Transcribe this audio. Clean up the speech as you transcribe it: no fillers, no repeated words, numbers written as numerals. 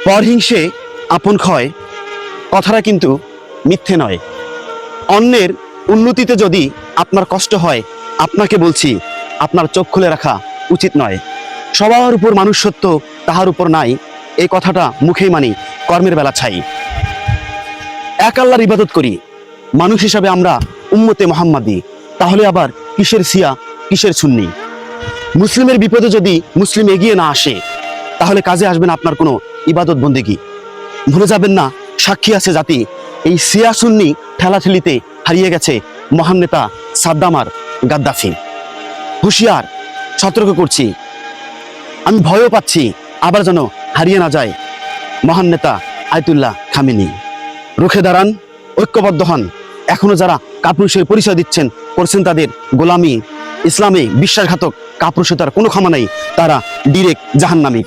পরহিংসে আপন ক্ষয় কথাটা কিন্তু মিথ্যে নয়। অন্যের উন্নতিতে যদি আপনার কষ্ট হয়, আপনাকে বলছি আপনার চোখ খুলে রাখা উচিত নয়। সবার উপর মানুষ সত্য, তাহার উপর নাই, এই কথাটা মুখেই মানি, কর্মের বেলা ছাই। এক আল্লাহর ইবাদত করি, মানুষ হিসাবে আমরা উম্মতে মুহাম্মাদি, তাহলে আবার কিসের শিয়া কিসের সুন্নি? মুসলিমের বিপদে যদি মুসলিম এগিয়ে না আসে, তাহলে কাজে আসবে না আপনার কোনো ইবাদত বন্দেগী। ভুলে যাবেন না, সাক্ষী আছে জাতি, এই শিয়া সুন্নি ঠেলাঠেলিতে হারিয়ে গেছে মহান নেতা সাদ্দাম আর গাদ্দাফি। হুঁশিয়ার, সতর্ক করছি, আমি ভয়ও পাচ্ছি আবার যেন হারিয়ে না যায় মহান নেতা আয়াতুল্লাহ খামেনি। রুখে দাঁড়ান, ঐক্যবদ্ধ হন। এখনো যারা কাপুরুষের পরিচয় দিচ্ছেন, করছেন তাদের গোলামি, ইসলামে বিশ্বাসঘাতক কাপুরুষতার কোনো ক্ষমা নেই, তারা ডিরেক্ট জাহান্নামী।